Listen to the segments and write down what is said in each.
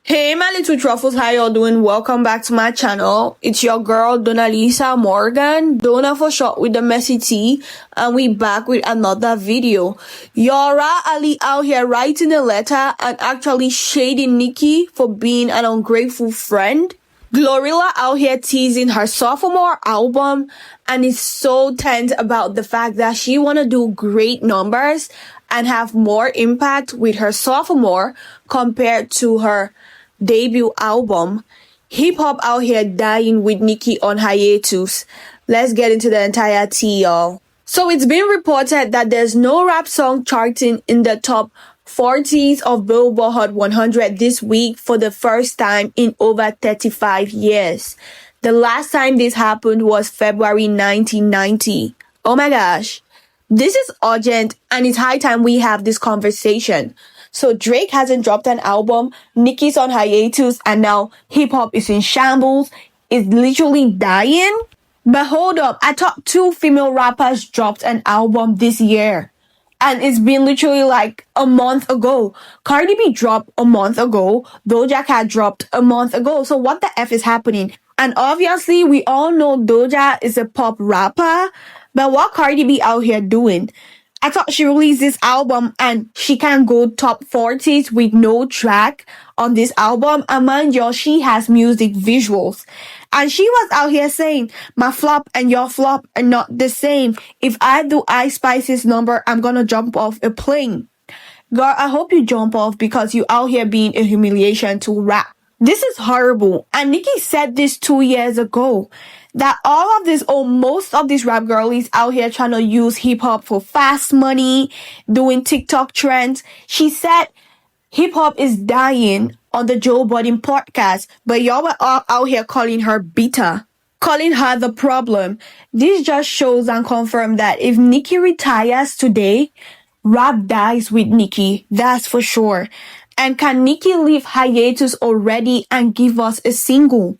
Hey my little truffles, how y'all doing? Welcome back to my channel. It's your girl Donalisa Morgan, Donna for short with the messy T, and we back with another video. Yara Ali out here writing a letter and actually shading Nicki for being an ungrateful friend. Glorilla out here teasing her sophomore album and is so tense about the fact that she wanna do great numbers and have more impact with her sophomore compared to her debut album. Hiphop out here dying with Nicki on hiatus. Let's get into the entire tea, y'all. So it's been reported that there's no rap song charting in the top 40s of Billboard Hot 100 this week for the first time in over 35 years. The last time this happened was February 1990. Oh my gosh. This is urgent and it's high time we have this conversation. So Drake hasn't dropped an album, Nicki's on hiatus, and now hip-hop is in shambles. It's literally dying. But hold up, I thought 2 female rappers dropped an album this year. And it's been literally like a month ago. Cardi B dropped a month ago. Doja Cat dropped a month ago. So what the F is happening? And obviously, we all know Doja is a pop rapper. But what Cardi B out here doing? I thought she released this album and she can go top 40s with no track on this album. And mind you, she has music visuals. And she was out here saying, my flop and your flop are not the same. If I do Ice Spice's number, I'm gonna jump off a plane. Girl, I hope you jump off because you out here being a humiliation to rap. This is horrible. And Nicki said this 2 years ago. That all of this, or most of these rap girlies out here trying to use hip hop for fast money, doing TikTok trends. She said hip hop is dying on the Joe Budden podcast, but y'all were all out here calling her bitter, calling her the problem. This just shows and confirms that if Nicki retires today, rap dies with Nicki. That's for sure. And can Nicki leave hiatus already and give us a single?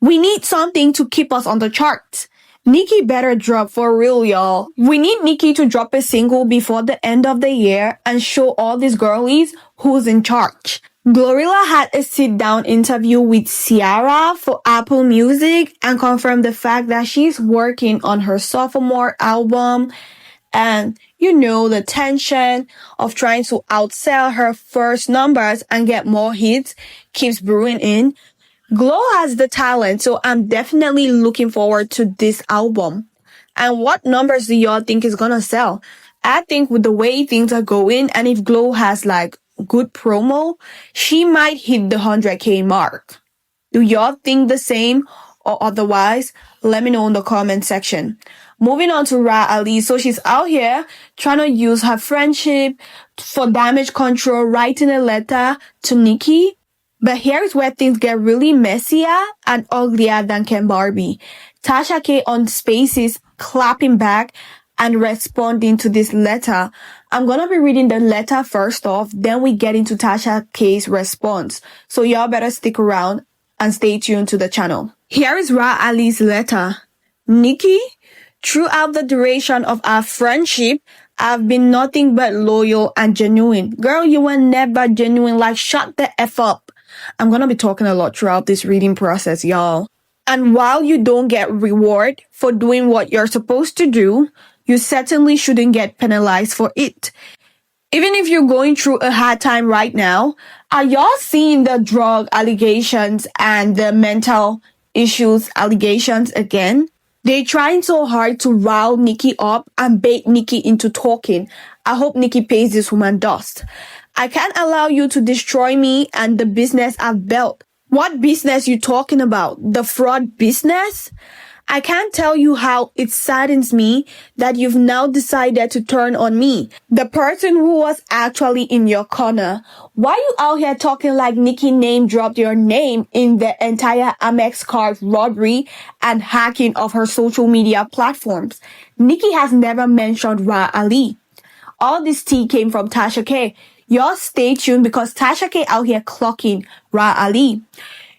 We need something to keep us on the charts. Nicki better drop for real, y'all. We need Nicki to drop a single before the end of the year and show all these girlies who's in charge. Glorilla had a sit-down interview with Ciara for Apple Music and confirmed the fact that she's working on her sophomore album. And, you know, the tension of trying to outsell her first numbers and get more hits keeps brewing in. Glow has the talent, so I'm definitely looking forward to this album. And what numbers do y'all think is gonna sell? I think with the way things are going, and if Glow has like good promo, she might hit the 100K mark. Do y'all think the same or otherwise? Let me know in the comment section. Moving on to Ra Ali. So she's out here trying to use her friendship for damage control, writing a letter to Nicki. But here's where things get really messier and uglier than Ken Barbie. Tasha K on Spaces clapping back and responding to this letter. I'm gonna be reading the letter first off, then we get into Tasha K's response. So y'all better stick around and stay tuned to the channel. Here is Ra Ali's letter. Nicki, throughout the duration of our friendship, I've been nothing but loyal and genuine. Girl, you were never genuine. Like, shut the F up. I'm gonna be talking a lot throughout this reading process, y'all. And while you don't get reward for doing what you're supposed to do, you certainly shouldn't get penalized for it. Even if you're going through a hard time right now, are y'all seeing the drug allegations and the mental issues allegations again? They're trying so hard to rile Nicki up and bait Nicki into talking. I hope Nicki pays this woman dust. I can't allow you to destroy me and the business I've built. What business you talking about? The fraud business? I can't tell you how it saddens me that you've now decided to turn on me, the person who was actually in your corner. Why you out here talking like Nicki name dropped your name in the entire Amex card robbery and hacking of her social media platforms? Nicki has never mentioned Ra Ali. All this tea came from Tasha K. Y'all stay tuned because Tasha K out here clocking Ra Ali.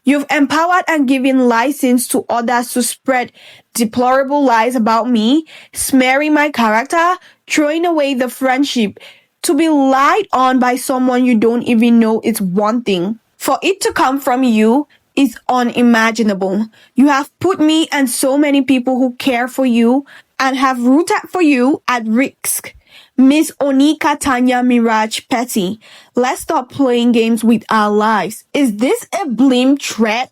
You've empowered and given license to others to spread deplorable lies about me, smearing my character, throwing away the friendship. To be lied on by someone you don't even know is one thing. For it to come from you is unimaginable. You have put me and so many people who care for you and have rooted for you at risk. Miss Onika Tanya Mirage Petty, let's stop playing games with our lives. Is this a blim threat?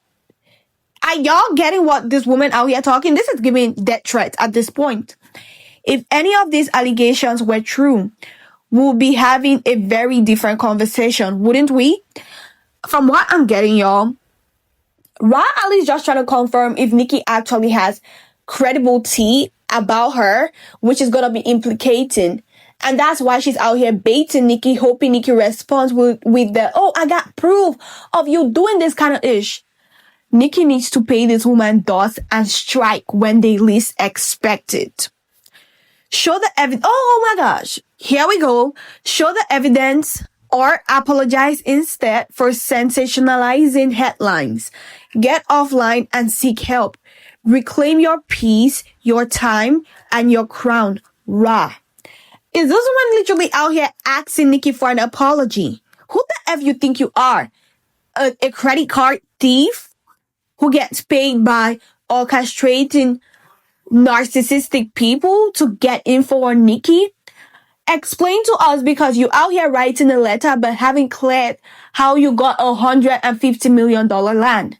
Are y'all getting what this woman out here talking? This is giving death threats at this point. If any of these allegations were true, we'll be having a very different conversation, wouldn't we? From what I'm getting, y'all, Ra Ali's just trying to confirm if Nicki actually has credible tea about her, which is gonna be implicating. And that's why she's out here baiting Nicki, hoping Nicki responds with the, oh, I got proof of you doing this kind of ish. Nicki needs to pay this woman dust and strike when they least expect it. Show the evidence. Oh my gosh. Here we go. Show the evidence or apologize instead for sensationalizing headlines. Get offline and seek help. Reclaim your peace, your time, and your crown. Ra. Is this woman literally out here asking Nicki for an apology? Who the F you think you are? A credit card thief who gets paid by orchestrating narcissistic people to get info on Nicki? Explain to us, because you out here writing a letter but haven't cleared how you got $150 million land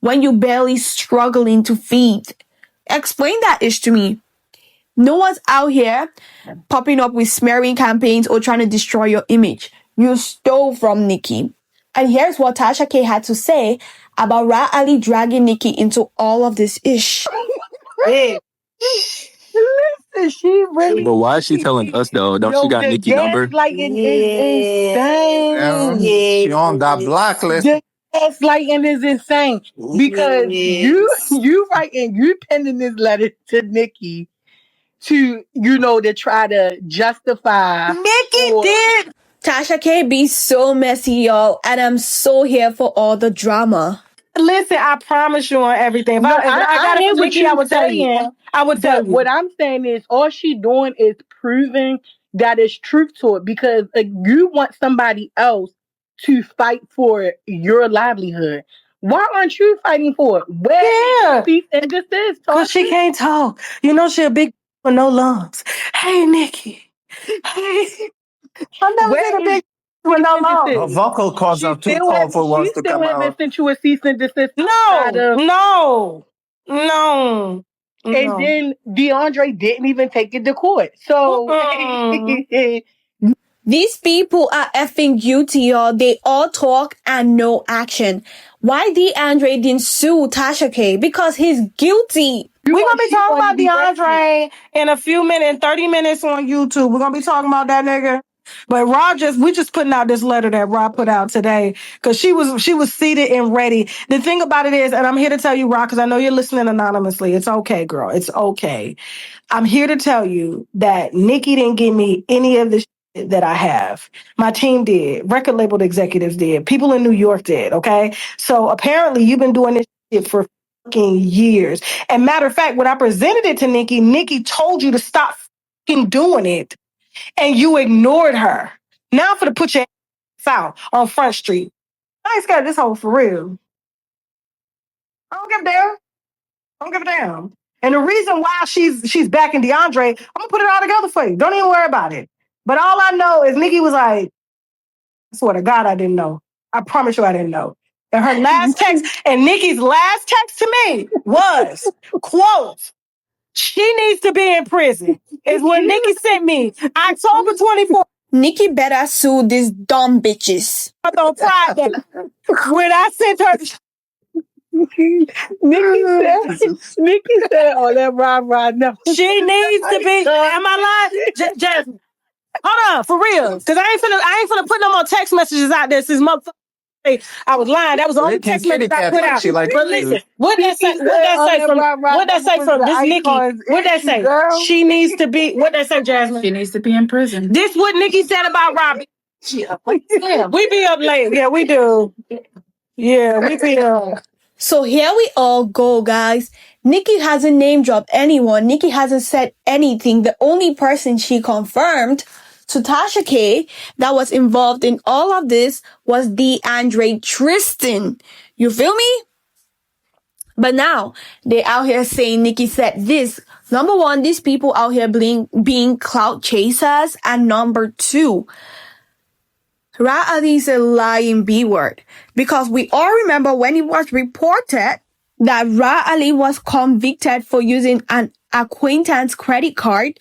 when you barely struggling to feed. Explain that ish to me. No one's out here popping up with smearing campaigns or trying to destroy your image. You stole from Nicki. And here's what Tasha K had to say about Ra Ali dragging Nicki into all of this ish. Listen, she really. But why is she telling us though? Don't she got Nicki number? Gaslighting is insane. She on that blacklist. The gaslighting is insane because you writing, you penning this letter to Nicki to to try to justify. Nicki did. Tasha K be so messy, y'all, and I'm so here for all the drama. Listen, I promise you on everything. If No, I got it with Nicki, I would tell you. I would tell you. What I'm saying is, all she doing is proving that it's truth to it, because you want somebody else to fight for your livelihood. Why aren't you fighting for it? Where cease and desist? Because she can't talk. You know she a big with no lungs. Hey, Nicki. Hey. I've never seen a big with no lungs. Her vocal cords are too tall for words to come out. She still haven't sent you a cease and desist. No. And then DeAndre didn't even take it to court. So these people are effing guilty, y'all. They all talk and no action. Why DeAndre didn't sue Tasha K? Because he's guilty. We're going to be talking about DeAndre in a few minutes, 30 minutes on YouTube. We're going to be talking about that nigga. But we just putting out this letter that Rob put out today because she was seated and ready. The thing about it is, and I'm here to tell you, Rob, because I know you're listening anonymously. It's okay, girl. It's okay. I'm here to tell you that Nicki didn't give me any of the shit that I have. My team did. Record label executives did. People in New York did. Okay. So apparently you've been doing this shit for fucking years. And matter of fact, when I presented it to Nicki, Nicki told you to stop fucking doing it. And you ignored her. Now I'm finna put your ass out on Front Street. I ain't scared of this hoe for real. I don't give a damn. And the reason why she's backing DeAndre, I'm gonna put it all together for you. Don't even worry about it. But all I know is Nicki was like, I swear to God, I didn't know. I promise you I didn't know. And her last text, and Nicki's last text to me was, quote, she needs to be in prison. Is what Nicki sent me. October 24th. Nicki better sue these dumb bitches. On Friday. When I sent her... Nicki said, oh, that rah-rah, no. She needs to be... Am I lying? Jasmine. Hold on, for real. Because I ain't finna put no more text messages out there since motherfucker. I was lying. That was the only text message I put out. But listen, what that say from this Nicki? What that say? She needs to be. What that say, Jasmine? She needs to be in prison. This what Nicki said about Robbie. We be up late. Yeah, we do. Yeah, we be up. So here we all go, guys. Nicki hasn't name dropped anyone. Nicki hasn't said anything. The only person she confirmed to Tasha K that was involved in all of this was DeAndre Tristan. You feel me? But now they out here saying Nicki said this. Number one, these people out here being clout chasers, and number two, Ra Ali is a lying B word, because we all remember when it was reported that Ra Ali was convicted for using an acquaintance credit card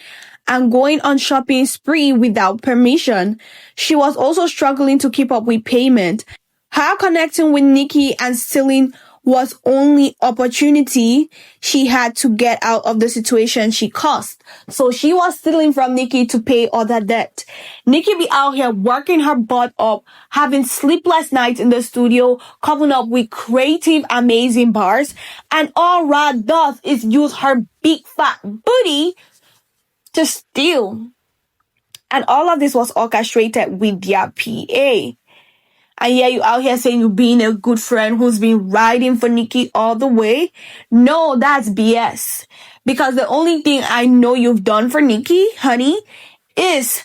and going on shopping spree without permission. She was also struggling to keep up with payment. Her connecting with Nicki and stealing was only opportunity she had to get out of the situation she caused. So she was stealing from Nicki to pay other debt. Nicki be out here working her butt up, having sleepless nights in the studio, coming up with creative, amazing bars, and all Ra does is use her big fat booty to steal. And all of this was orchestrated with their PA. And yeah, you out here saying you being a good friend who's been riding for Nicki all the way. No, that's BS. Because the only thing I know you've done for Nicki, honey, is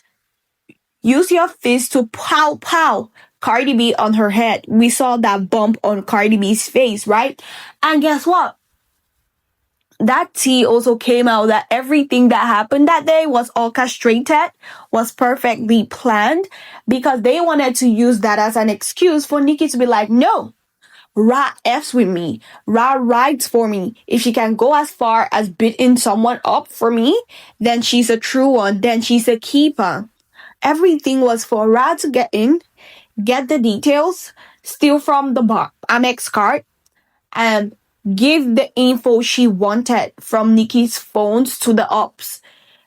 use your fist to pow Cardi B on her head. We saw that bump on Cardi B's face, right? And guess what? That tea also came out that everything that happened that day was orchestrated, was perfectly planned, because they wanted to use that as an excuse for Nicki to be like, no, Ra F's with me. Ra rides for me. If she can go as far as beating someone up for me, then she's a true one. Then she's a keeper. Everything was for Ra to get in, get the details, steal from the Amex card, and give the info she wanted from Nicki's phones to the ops.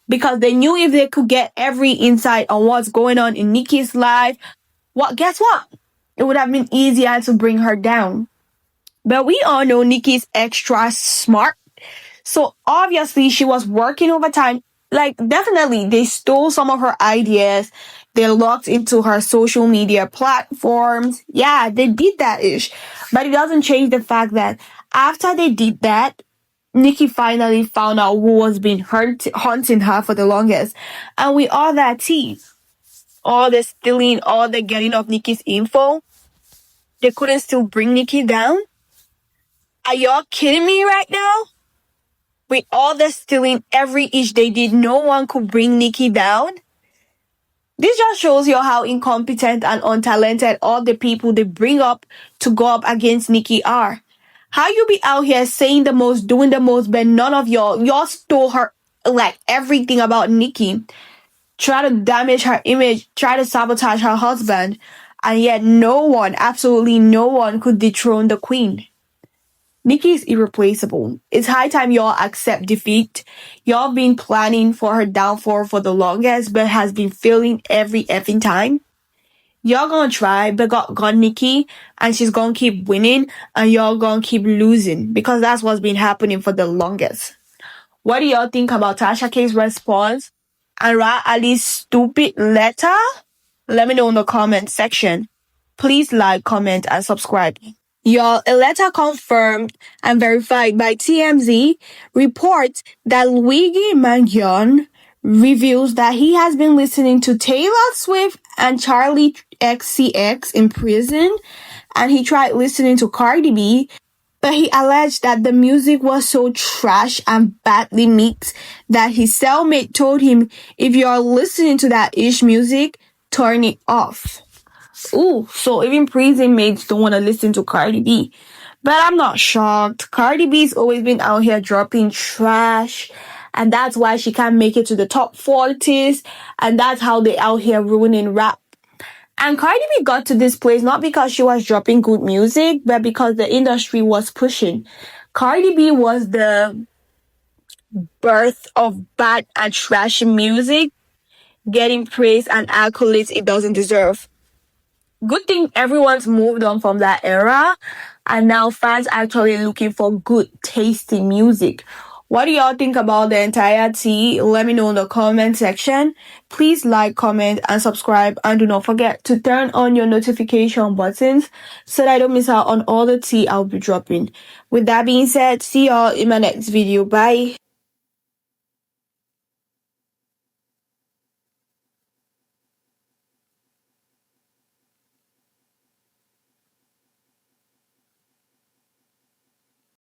Because they knew if they could get every insight on what's going on in Nicki's life, guess what? It would have been easier to bring her down. But we all know Nicki's extra smart. So obviously she was working overtime. Like, definitely they stole some of her ideas. They locked into her social media platforms. Yeah, they did that ish. But it doesn't change the fact that after they did that, Nicki finally found out who was been hunting her for the longest. And with all that tea, all the stealing, all the getting of Nicki's info, they couldn't still bring Nicki down? Are y'all kidding me right now? With all the stealing, every inch they did, no one could bring Nicki down? This just shows you how incompetent and untalented all the people they bring up to go up against Nicki are. How you be out here saying the most, doing the most, but none of y'all stole her, like, everything about Nicki. Try to damage her image, try to sabotage her husband, and yet no one, absolutely no one could dethrone the queen. Nicki is irreplaceable. It's high time y'all accept defeat. Y'all been planning for her downfall for the longest, but has been failing every effing time. Y'all gonna try, but got Nicki, and she's gonna keep winning, and y'all gonna keep losing, because that's what's been happening for the longest. What do y'all think about Tasha K's response and Ra Ali's stupid letter? Let me know in the comment section. Please like, comment, and subscribe. Y'all, a letter confirmed and verified by TMZ reports that Luigi Mangione reveals that he has been listening to Taylor Swift and Charlie XCX in prison, and he tried listening to Cardi B, but he alleged that the music was so trash and badly mixed that his cellmate told him, if you're listening to that ish music, turn it off. Ooh, so even prison mates don't want to listen to Cardi B. But I'm not shocked. Cardi B's always been out here dropping trash, and that's why she can't make it to the top 40s, and that's how they out here ruining rap. And Cardi B got to this place not because she was dropping good music, but because the industry was pushing. Cardi B was the birth of bad and trashy music, getting praise and accolades it doesn't deserve. Good thing everyone's moved on from that era, and now fans actually looking for good, tasty music. What do y'all think about the entire tea? Let me know in the comment section. Please like, comment, and subscribe, and do not forget to turn on your notification buttons so that I don't miss out on all the tea I'll be dropping. With that being said, see y'all in my next video. Bye.